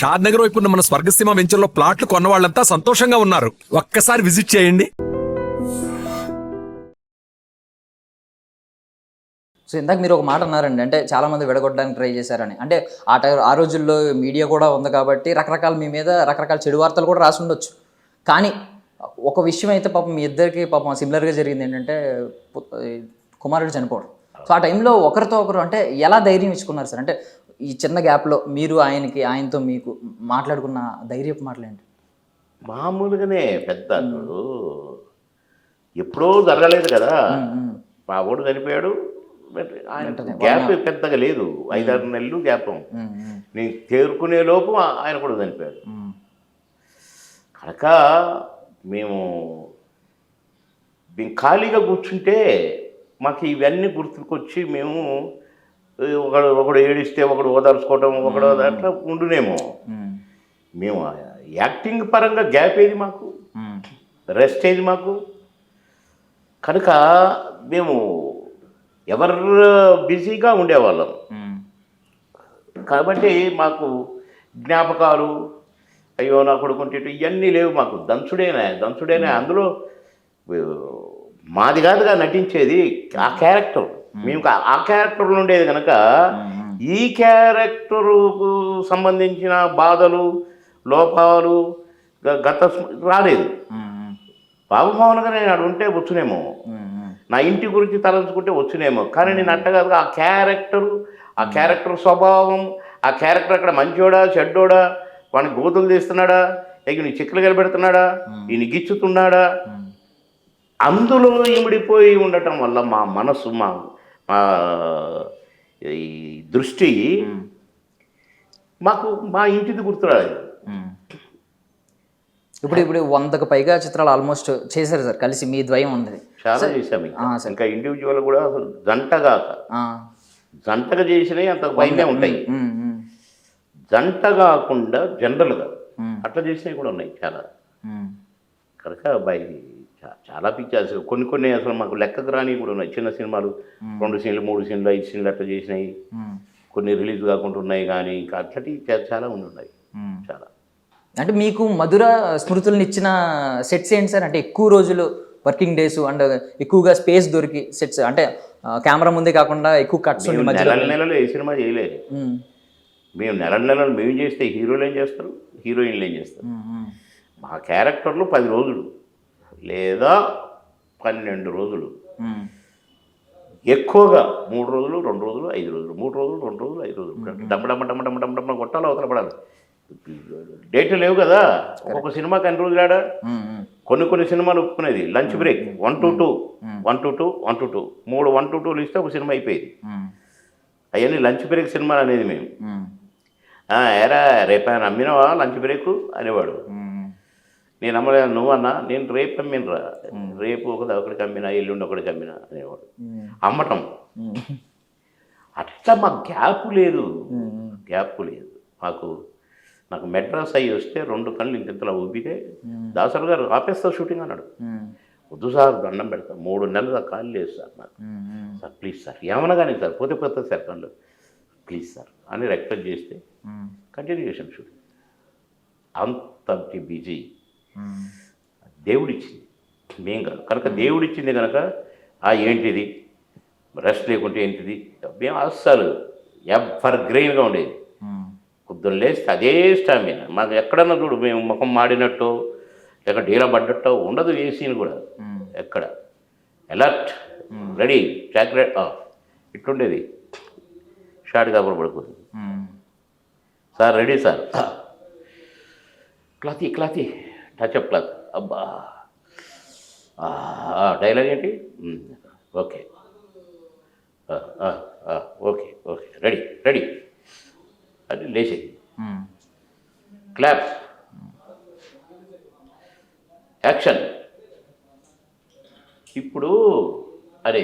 షాద్ నగర్ వైపు ఉన్న మన స్వర్గసీమ వెంచర్లో ప్లాట్లు కొన్న వాళ్ళంతా సంతోషంగా ఉన్నారు. ఒక్కసారి విజిట్ చేయండి. సో ఇందాక మీరు ఒక మాట అన్నారండి, అంటే చాలామంది విడగొట్టడానికి ట్రై చేశారని. అంటే ఆ రోజుల్లో మీడియా కూడా ఉంది కాబట్టి రకరకాల మీ మీద రకరకాల చెడు వార్తలు కూడా రాసి ఉండొచ్చు. కానీ ఒక విషయం అయితే పాపం మీ ఇద్దరికి పాపం సిమిలర్గా జరిగింది ఏంటంటే కుమారుడు చనిపోవడం. సో ఆ టైంలో ఒకరితో ఒకరు అంటే ఎలా ధైర్యం ఇచ్చుకున్నారు సార్? అంటే ఈ చిన్న గ్యాప్లో మీరు ఆయనతో మీకు మాట్లాడుకున్న ధైర్యపు మాటలు ఏంటి? మామూలుగానే పెద్ద అతడు ఎప్పుడో జరగలేదు కదా. మా వాడు చనిపోయాడు, ఆయన గ్యాప్ పెద్దగా లేదు, 5-6 నెలలు గ్యాప్. నేను తేరుకునే లోపు ఆయన కూడా చనిపోయాడు. కనుక మేము ఖాళీగా కూర్చుంటే మాకు ఇవన్నీ గుర్తుకొచ్చి మేము ఒకడు ఏడిస్తే ఒకడు ఓదార్చుకోవటం, ఒకడు అట్లా ఉండునేమో. మేము యాక్టింగ్ పరంగా గ్యాప్ ఏది మాకు, రెస్ట్ ఏది మాకు. కనుక మేము ఎవరు బిజీగా ఉండేవాళ్ళం కాబట్టి మాకు జ్ఞాపకాలు, అయ్యో నా కొడుకుంటే ఇవన్నీ లేవు మాకు. దంచుడేనా అందులో మాది కాదుగా నటించేది, ఆ క్యారెక్టర్. మేము ఆ క్యారెక్టర్లో ఉండేది కనుక ఈ క్యారెక్టరుకు సంబంధించిన బాధలు, లోపాలు గత రాలేదు. బాబుమోహన్గా నేను అక్కడ ఉంటే వచ్చునేమో, నా ఇంటి గురించి తలంచుకుంటే వచ్చునేమో. కానీ నేను అట్టగాదుగా ఆ క్యారెక్టర్ స్వభావం, ఆ క్యారెక్టర్ అక్కడ మంచోడా చెడ్డోడా, వాడిని గోతులు తీస్తున్నాడా, నీ చిక్కులు కలబెడుతున్నాడా, ఈయన గిచ్చుతున్నాడా, అందులో ఇమిడిపోయి ఉండటం వల్ల మా మనసు, మా ఈ దృష్టి మాకు మా ఇంటిది గుర్తురాలేదు. ఇప్పుడు 100కు పైగా చిత్రాలు ఆల్మోస్ట్ చేశారు సార్ కలిసి, మీ ద్వయం ఉంది. చాలా చేశాము. ఇంకా ఇండివిజువల్ కూడా అసలు జంటగా చేసినవి అంత పైనే ఉంటాయి. జంట కాకుండా జనరల్గా అట్లా చేసినవి కూడా ఉన్నాయి చాలా. కనుక చాలా పిక్చర్స్ కొన్ని అసలు మాకు లెక్కకు రాని కూడా ఉన్నాయి. చిన్న సినిమాలు 2 సీన్లు 3 సీన్లు 5 సీన్లు అట్లా చేసినాయి. కొన్ని రిలీజ్ కాకుండా ఉన్నాయి. కానీ ఇంకా అట్లటి చాలా ఉన్నాయి చాలా. అంటే మీకు మధుర స్మృతులను ఇచ్చిన సెట్స్ ఏంటి సార్? అంటే ఎక్కువ రోజులు వర్కింగ్ డేస్ అండ్ ఎక్కువగా స్పేస్ దొరికి సెట్స్, అంటే కెమెరా ముందే కాకుండా ఎక్కువ కట్స్ నెలలు ఏ సినిమా చేయలేదు. మేము నెలలు మేము చేస్తే హీరోలు ఏం చేస్తారు, హీరోయిన్లు ఏం చేస్తారు. మా క్యారెక్టర్లు 10 రోజులు లేదా 12 రోజులు, ఎక్కువగా 3 రోజులు 2 రోజులు 5 రోజులు, 3 రోజులు 2 రోజులు 5 రోజులు, డమ్మ కొట్టాలి, అవతల పడాలి. డేట్లు లేవు కదా. ఒక్కొక్క సినిమాకి 2 రోజులు ఆడా. కొన్ని సినిమాలు ఒప్పుకునేది లంచ్ బ్రేక్ 1 to 2 3 1 to 2 ఇస్తే ఒక సినిమా అయిపోయేది. అవన్నీ లంచ్ బ్రేక్ సినిమాలు అనేది మేము. ఏరా రేపు అమ్మినవా లంచ్ బ్రేక్ అనేవాడు. నేను అమ్మలేదు, నువ్వన్నా, నేను రేపు అమ్మినరా, రేపు ఒకడికి అమ్మినా, ఎల్లుండి ఒకడికి అమ్మినా అనేవాడు. అమ్మటం అట్లా మాకు గ్యాప్ లేదు. నాకు మెడ్రాస్ అయ్యి వస్తే 2 కళ్ళు ఇంతలా ఊపితే దాసరి గారు ఆపేస్తారు షూటింగ్ అన్నాడు. వద్దు సార్, దండం పెడతా, 3 నెలలు కాళ్ళు లేదు సార్ నాకు. సార్ ప్లీజ్ సార్, ఏమన్నా కానీ సార్, పోతే సార్ కళ్ళు, ప్లీజ్ సార్ అని రిక్వెస్ట్ చేస్తే కంటిన్యూ చేసాం షూటింగ్. అంత బిజీ దేవుడిచ్చింది, మేం కాదు. కనుక దేవుడిచ్చింది కనుక ఏంటిది రెస్ట్ లేకుంటే ఏంటిది, మేము అస్సలు ఎవర్ గ్రెయిన్గా ఉండేది. పొద్దున్న లేస్తే అదే స్టామినా. మాకు ఎక్కడన్నా చూడు, మేము ముఖం మాడినట్టు లేక డీలా పడ్డట్టో ఉండదు. ఏ సీన్ కూడా ఎక్కడ అలర్ట్, రెడీ, జాగ్రత్త ఇట్లుండేది. షార్ట్ కాపురం పడుకుంది, సార్ రెడీ సార్, క్లాతీ టచ్అప్ క్లాత్, అబ్బా డైలాగ్ ఏంటి, ఓకే ఓకే రెడీ అది లేచి క్లాప్, యాక్షన్. ఇప్పుడు అదే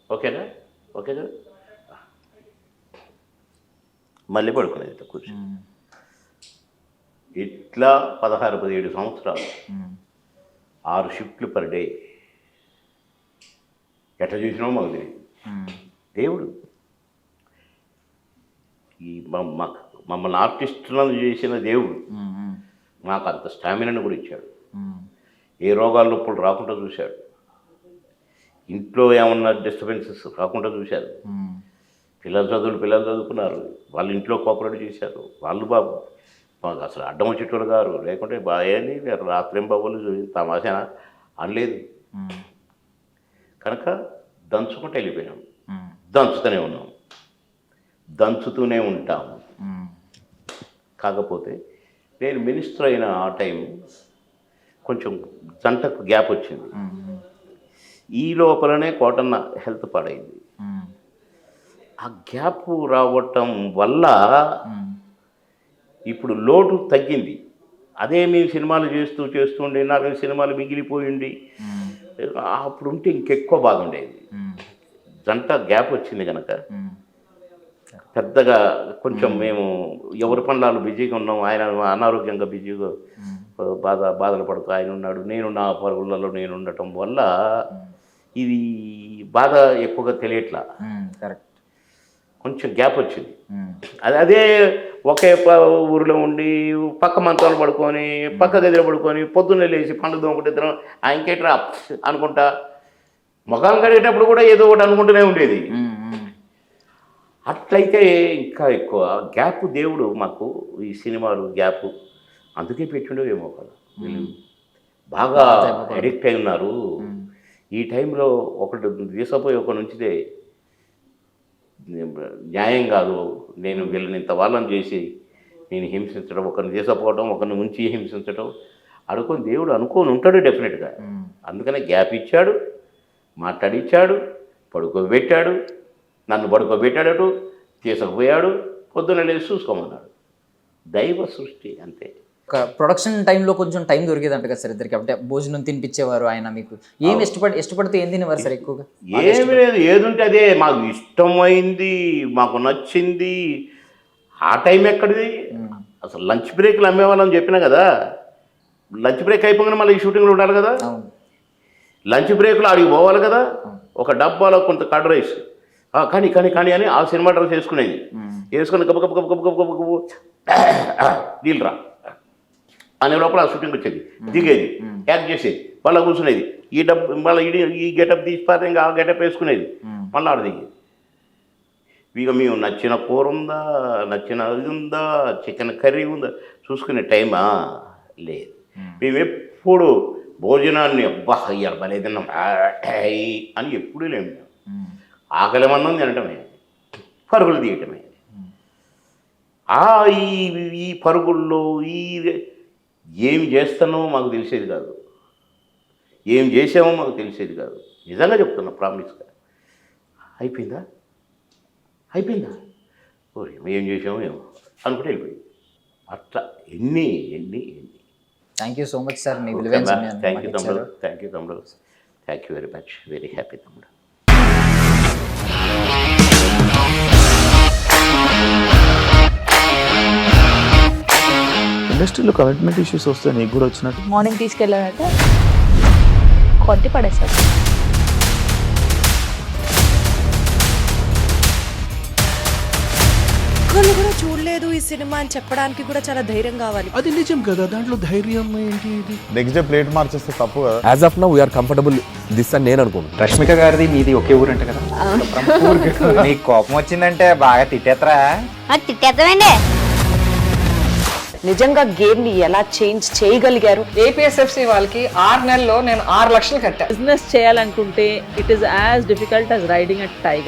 ఓకేనా మళ్ళీ పడుకునేది కూర్చొని. ఇట్లా 16-17 సంవత్సరాలు, 6 షిఫ్ట్లు పర్ డే. ఎట్లా చూసినామో మాకు తెలియదు. దేవుడు మమ్మల్ని ఆర్టిస్టులను చేసిన దేవుడు మాకు అంత స్టామినాను కూడా ఇచ్చాడు. ఏ రోగాల నొప్పులు రాకుండా చూశాడు, ఇంట్లో ఏమన్నా డిస్టర్బెన్సెస్ రాకుండా చూశారు. పిల్లలు చదువుకున్నారు, వాళ్ళ ఇంట్లో కోఆపరేట్ చేశారు. వాళ్ళు బాబు మాకు అసలు అడ్డం వచ్చేటోళ్ళు గారు, లేకుంటే బాయని రాత్రేం బాబులు తమాషా అనలేదు. కనుక దంచుకుంటూ వెళ్ళిపోయినాం, దంచుతూనే ఉన్నాం, దంచుతూనే ఉంటాం. కాకపోతే నేను మినిస్టర్ అయిన ఆ టైం కొంచెం జంటకు గ్యాప్ వచ్చింది. ఈ లోపలనే కోటన్న హెల్త్ పాడైంది. ఆ గ్యాప్ రావటం వల్ల ఇప్పుడు లోటు తగ్గింది. అదే మేము సినిమాలు చేస్తుండే 4 సినిమాలు మిగిలిపోయింది. అప్పుడు ఉంటే ఇంకెక్కువ బాగుండేది. జంట గ్యాప్ వచ్చింది కనుక పెద్దగా కొంచెం మేము ఎవరి పనులు బిజీగా ఉన్నాం. ఆయన అనారోగ్యంగా బిజీగా బాధలు పడుతూ ఆయన ఉన్నాడు, నేను నా పరుగులలో నేను ఉండటం వల్ల ఇది బాధ ఎక్కువగా తెలియట్లా. కరెక్ట్, కొంచెం గ్యాప్ వచ్చింది. అదే ఒకే ఊరిలో ఉండి పక్క మంచాలు పడుకొని పక్క గదిలో పడుకొని పొద్దున్నే లేచి పండుగ ఒకటి ఇద్దరం ఇంకేట్రా అనుకుంటా మొఖాలు కడిగేటప్పుడు కూడా ఏదో ఒకటి అనుకుంటూనే ఉండేది. అట్లయితే ఇంకా ఎక్కువ గ్యాప్ దేవుడు మాకు ఈ సినిమాలు గ్యాప్ అందుకే పెట్టిండేమో కదా. వీళ్ళు బాగా అడిక్ట్ అయి ఉన్నారు. ఈ టైంలో ఒకటి తీసుకుపోయి ఒకటి ఉంచితే న్యాయం కాదు. నేను వీళ్ళని ఇంత వాళ్ళని చేసి నేను హింసించడం, ఒకరిని తీసుకుపోవడం, ఒకరిని ఉంచి హింసించడం అనుకొని దేవుడు అనుకోని ఉంటాడు డెఫినెట్గా. అందుకనే గ్యాప్ ఇచ్చాడు, మాట్లాడిచ్చాడు, పడుకోబెట్టాడు, నన్ను పడుకోబెట్టాడటు, తీసుకుపోయాడు, పొద్దున్న లేచి చూసుకోమన్నాడు. దైవ సృష్టి అంతే. ఒక ప్రొడక్షన్ టైంలో కొంచెం టైం దొరికేదంట కదా సార్ ఇద్దరికి, అంటే భోజనం తినిపించేవారు ఆయన. మీకు ఏమి ఇష్టపడితే ఏం తినేవారు సార్ ఎక్కువగా? ఏమి లేదు, ఏది ఉంటే అదే మాకు ఇష్టమైంది, మాకు నచ్చింది. ఆ టైం ఎక్కడిది? అసలు లంచ్ బ్రేక్లు అమ్మేవాళ్ళని చెప్పినా కదా. లంచ్ బ్రేక్ అయిపోగానే మళ్ళీ ఈ షూటింగ్లో ఉండాలి కదా. లంచ్ బ్రేక్లో ఆడికి పోవాలి కదా. ఒక డబ్బాలో కొంత కర్డ్ రైస్ కానీ కానీ కానీ అని ఆ సినిమా డ్రెస్ వేసుకునేది, వేసుకుని గబ గబ గబ గబ గబ గబ నీళ్ళు రా అనే లోపల ఆ షూటింగ్ వచ్చేది, దిగేది, యాక్ట్ చేసేది, మళ్ళీ కూర్చునేది, ఈ మళ్ళీ ఈ గెటప్ తీసిపోతే ఇంకా ఆ గెటప్ వేసుకునేది, మళ్ళీ ఆడ దిగేది. ఇక మేము నచ్చిన కూర ఉందా, నచ్చిన ఇది ఉందా, చికెన్ కర్రీ ఉందా చూసుకునే టైమా లేదు. మేము ఎప్పుడు భోజనాన్ని అబ్బా అయ్యారు భలే తిన్నాం అని ఎప్పుడూ లేము. ఆకలి మందం తినటమే, పరుగులు తీయటమే. ఈ పరుగుల్లో ఏమి చేస్తానో మాకు తెలిసేది కాదు, ఏం చేసామో మాకు తెలిసేది కాదు. నిజంగా చెప్తున్నా, ప్రామిస్గా. అయిపోయిందా ఓరే ఏం చేసామో ఏమో అనుకుంటే వెళ్ళిపోయింది. అట్లా ఎన్ని thank you so much sir, మీ విలువైన సమయాన్ని థ్యాంక్ యూ మాకు తమ్ముడు, ఇచ్చారు. Thank you very much, very happy తమ్ముడు. ఇండస్ట్రీలో కమిట్మెంట్ ఇష్యూస్ వస్తే నీకు కూడా వచ్చినట్టు? మార్నింగ్ తీసుకెళ్ళానంటే కొట్టి పడేశారు. ఒక్కళ్ళు కూడా చూడలేదు ఈ సినిమా అని చెప్పడానికి కూడా చాలా ధైర్యం కావాలి. అది నిజం కదా, దాంట్లో ధైర్యం ఏంటి? ఇది నెక్స్ట్ డే ప్లేట్ మార్చేస్తే తప్పు కదా. As of now we are comfortable this అని నేను అనుకుంటున్నాను. రష్మిక గారిది మీది ఒకే ఊరు అంట కదా. నీకు కోపం వచ్చిందంటే బాగా తిట్టేత్తరా? తిట్టేద్దామండి. నిజంగా గేమ్ ని ఎలా చేంజ్ చేయగలిగారు? ఏపీఎస్ఎఫ్సి వాళ్ళకి 6 నెలల్లో నేను 6 లక్షలు కట్టా. బిజినెస్ చేయాలనుకుంటే it is as difficult as riding a tiger.